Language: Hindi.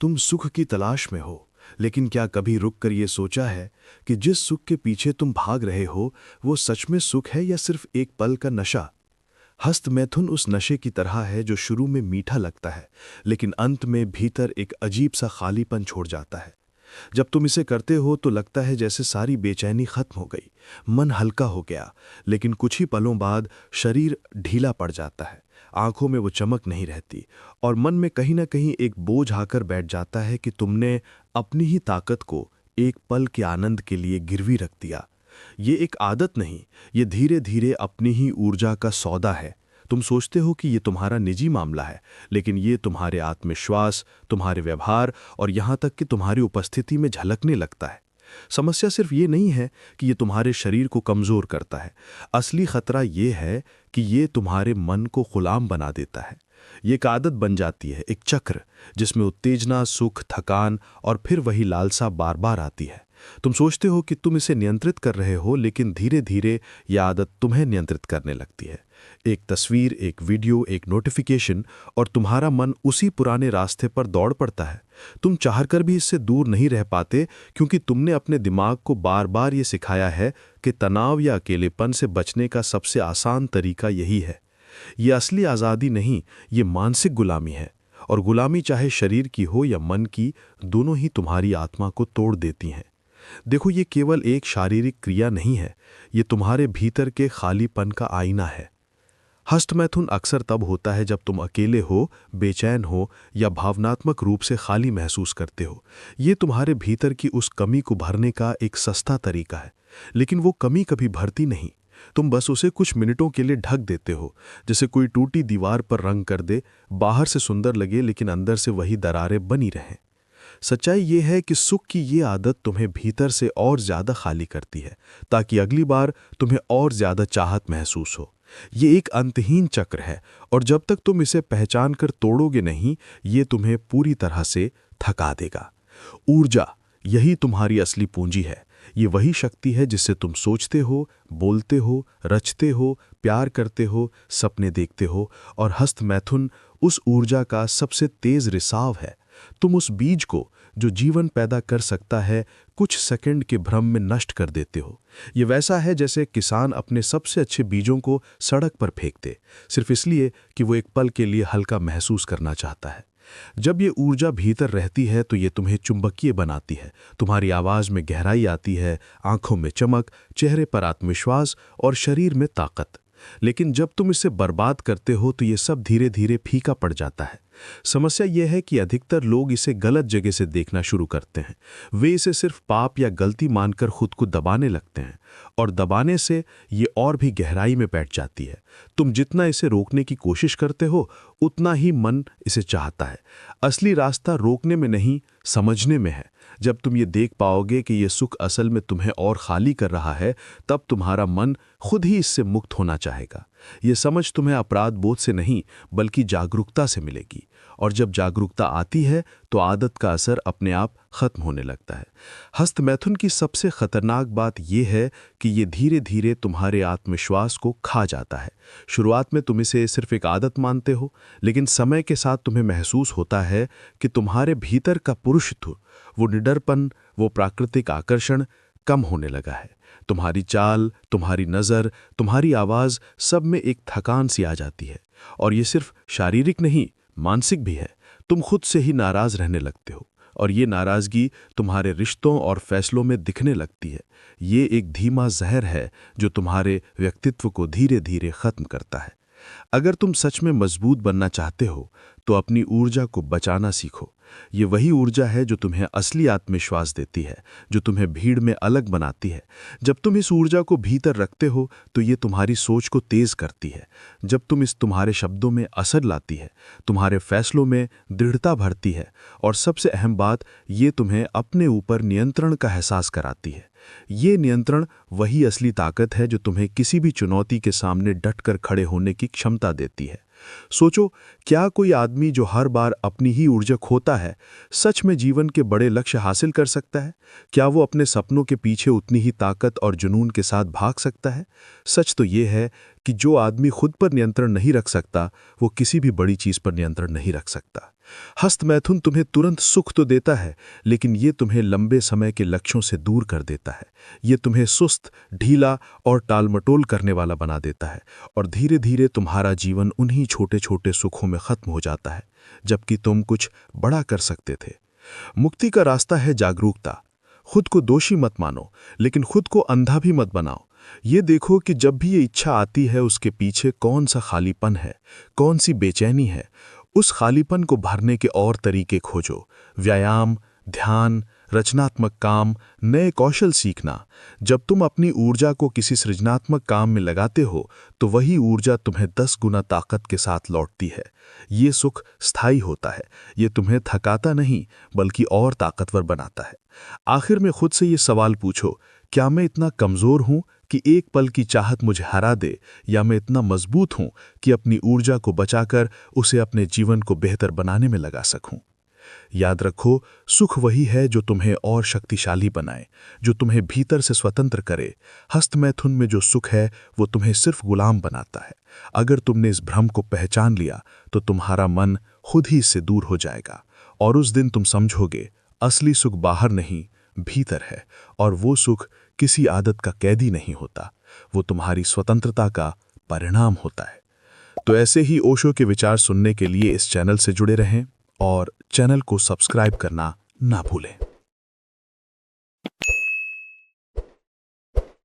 तुम सुख की तलाश में हो, लेकिन क्या कभी रुक कर ये सोचा है कि जिस सुख के पीछे तुम भाग रहे हो वो सच में सुख है या सिर्फ एक पल का नशा। हस्तमैथुन उस नशे की तरह है जो शुरू में मीठा लगता है, लेकिन अंत में भीतर एक अजीब सा खालीपन छोड़ जाता है। जब तुम इसे करते हो तो लगता है जैसे सारी बेचैनी खत्म हो गई, मन हल्का हो गया, लेकिन कुछ ही पलों बाद शरीर ढीला पड़ जाता है, आंखों में वो चमक नहीं रहती और मन में कहीं ना कहीं एक बोझ आकर बैठ जाता है कि तुमने अपनी ही ताकत को एक पल के आनंद के लिए गिरवी रख दिया। ये एक आदत नहीं, ये धीरे धीरे अपनी ही ऊर्जा का सौदा है। तुम सोचते हो कि ये तुम्हारा निजी मामला है, लेकिन ये तुम्हारे आत्मविश्वास, तुम्हारे व्यवहार और यहाँ तक कि तुम्हारी उपस्थिति में झलकने लगता है। समस्या सिर्फ ये नहीं है कि ये तुम्हारे शरीर को कमज़ोर करता है, असली खतरा ये है कि ये तुम्हारे मन को गुलाम बना देता है। ये एक आदत बन जाती है, एक चक्र जिसमें उत्तेजना, सुख, थकान और फिर वही लालसा बार बार आती है। तुम सोचते हो कि तुम इसे नियंत्रित कर रहे हो, लेकिन धीरे धीरे यह आदत तुम्हें नियंत्रित करने लगती है। एक तस्वीर, एक वीडियो, एक नोटिफिकेशन और तुम्हारा मन उसी पुराने रास्ते पर दौड़ पड़ता है। तुम चाहकर भी इससे दूर नहीं रह पाते, क्योंकि तुमने अपने दिमाग को बार बार ये सिखाया है कि तनाव या अकेलेपन से बचने का सबसे आसान तरीका यही है। ये असली आज़ादी नहीं, ये मानसिक गुलामी है, और गुलामी चाहे शरीर की हो या मन की, दोनों ही तुम्हारी आत्मा को तोड़ देती हैं। देखो, ये केवल एक शारीरिक क्रिया नहीं है, ये तुम्हारे भीतर के खालीपन का आईना है। हस्तमैथुन अक्सर तब होता है जब तुम अकेले हो, बेचैन हो या भावनात्मक रूप से खाली महसूस करते हो। ये तुम्हारे भीतर की उस कमी को भरने का एक सस्ता तरीका है, लेकिन वो कमी कभी भरती नहीं। तुम बस उसे कुछ मिनटों के लिए ढक देते हो, जैसे कोई टूटी दीवार पर रंग कर दे, बाहर से सुंदर लगे लेकिन अंदर से वही दरारें बनी रहें। सच्चाई ये है कि सुख की ये आदत तुम्हें भीतर से और ज्यादा खाली करती है, ताकि अगली बार तुम्हें और ज्यादा चाहत महसूस हो। ये एक अंतहीन चक्र है, और जब तक तुम इसे पहचान कर तोड़ोगे नहीं, ये तुम्हें पूरी तरह से थका देगा। ऊर्जा, यही तुम्हारी असली पूंजी है। ये वही शक्ति है जिससे तुम सोचते हो, बोलते हो, रचते हो, प्यार करते हो, सपने देखते हो, और हस्तमैथुन उस ऊर्जा का सबसे तेज रिसाव है। तुम उस बीज को जो जीवन पैदा कर सकता है, कुछ सेकंड के भ्रम में नष्ट कर देते हो। ये वैसा है जैसे किसान अपने सबसे अच्छे बीजों को सड़क पर फेंक दे, सिर्फ इसलिए कि वो एक पल के लिए हल्का महसूस करना चाहता है। जब ये ऊर्जा भीतर रहती है तो ये तुम्हें चुंबकीय बनाती है। तुम्हारी आवाज़ में गहराई आती है, आंखों में चमक, चेहरे पर आत्मविश्वास और शरीर में ताकत। लेकिन जब तुम इसे बर्बाद करते हो तो ये सब धीरे धीरे फीका पड़ जाता है। समस्या यह है कि अधिकतर लोग इसे गलत जगह से देखना शुरू करते हैं। वे इसे सिर्फ पाप या गलती मानकर खुद को दबाने लगते हैं, और दबाने से ये और भी गहराई में बैठ जाती है। तुम जितना इसे रोकने की कोशिश करते हो, उतना ही मन इसे चाहता है। असली रास्ता रोकने में नहीं, समझने में है। जब तुम ये देख पाओगे कि ये सुख असल में तुम्हें और खाली कर रहा है, तब तुम्हारा मन खुद ही इससे मुक्त होना चाहेगा। ये समझ तुम्हें अपराध बोध से नहीं, बल्कि जागरूकता से मिलेगी, और जब जागरूकता आती है तो आदत का असर अपने आप खत्म होने लगता है। हस्तमैथुन की सबसे खतरनाक बात यह है कि ये धीरे धीरे तुम्हारे आत्मविश्वास को खा जाता है। शुरुआत में तुम इसे सिर्फ एक आदत मानते हो, लेकिन समय के साथ तुम्हें महसूस होता है कि तुम्हारे भीतर का पुरुषत्व, वो निडरपन, वो प्राकृतिक आकर्षण कम होने लगा है। तुम्हारी चाल, तुम्हारी नज़र, तुम्हारी आवाज़, सब में एक थकान सी आ जाती है, और ये सिर्फ शारीरिक नहीं, मानसिक भी है। तुम खुद से ही नाराज़ रहने लगते हो, और ये नाराज़गी तुम्हारे रिश्तों और फैसलों में दिखने लगती है। ये एक धीमा जहर है जो तुम्हारे व्यक्तित्व को धीरे धीरे ख़त्म करता है। अगर तुम सच में मजबूत बनना चाहते हो तो अपनी ऊर्जा को बचाना सीखो। ये वही ऊर्जा है जो तुम्हें असली आत्मविश्वास देती है, जो तुम्हें भीड़ में अलग बनाती है। जब तुम इस ऊर्जा को भीतर रखते हो तो ये तुम्हारी सोच को तेज करती है। जब तुम इस तुम्हारे शब्दों में असर लाती है, तुम्हारे फैसलों में दृढ़ता भरती है, और सबसे अहम बात, ये तुम्हें अपने ऊपर नियंत्रण का एहसास कराती है। ये नियंत्रण वही असली ताकत है जो तुम्हें किसी भी चुनौती के सामने डटकर खड़े होने की क्षमता देती है। सोचो, क्या कोई आदमी जो हर बार अपनी ही ऊर्जा खोता है, सच में जीवन के बड़े लक्ष्य हासिल कर सकता है? क्या वो अपने सपनों के पीछे उतनी ही ताकत और जुनून के साथ भाग सकता है? सच तो ये है कि जो आदमी खुद पर नियंत्रण नहीं रख सकता, वो किसी भी बड़ी चीज पर नियंत्रण नहीं रख सकता। हस्त मैथुन तुम्हें तुरंत सुख तो देता है, लेकिन ये तुम्हें लंबे समय के लक्ष्यों से दूर कर देता है। ये तुम्हें सुस्त, ढीला और टालमटोल करने वाला बना देता है, और धीरे धीरे तुम्हारा जीवन उन्हीं छोटे छोटे सुखों में खत्म हो जाता है, जबकि तुम कुछ बड़ा कर सकते थे। मुक्ति का रास्ता है जागरूकता। खुद को दोषी मत मानो, लेकिन खुद को अंधा भी मत बनाओ। ये देखो कि जब भी ये इच्छा आती है, उसके पीछे कौन सा खालीपन है, कौन सी बेचैनी है। उस खालीपन को भरने के और तरीके खोजो। व्यायाम, ध्यान, रचनात्मक काम, नए कौशल सीखना। जब तुम अपनी ऊर्जा को किसी सृजनात्मक काम में लगाते हो, तो वही ऊर्जा तुम्हें 10 गुना ताकत के साथ लौटती है। ये सुख स्थायी होता है। ये तुम्हें थकाता नहीं, बल्कि और ताकतवर बनाता है। आखिर में खुद से ये सवाल पूछो, क्या मैं इतना कमज़ोर हूँ कि एक पल की चाहत मुझे हरा दे, या मैं इतना मजबूत हूँ कि अपनी ऊर्जा को बचाकर उसे अपने जीवन को बेहतर बनाने में लगा सकूं। याद रखो, सुख वही है जो तुम्हें और शक्तिशाली बनाए, जो तुम्हें भीतर से स्वतंत्र करे। हस्त मैथुन में जो सुख है, वो तुम्हें सिर्फ गुलाम बनाता है। अगर तुमने इस भ्रम को पहचान लिया, तो तुम्हारा मन खुद ही इससे दूर हो जाएगा, और उस दिन तुम समझोगे, असली सुख बाहर नहीं, भीतर है। और वो सुख किसी आदत का कैदी नहीं होता, वो तुम्हारी स्वतंत्रता का परिणाम होता है। तो ऐसे ही ओशो के विचार सुनने के लिए इस चैनल से जुड़े रहें, और चैनल को सब्सक्राइब करना ना भूलें।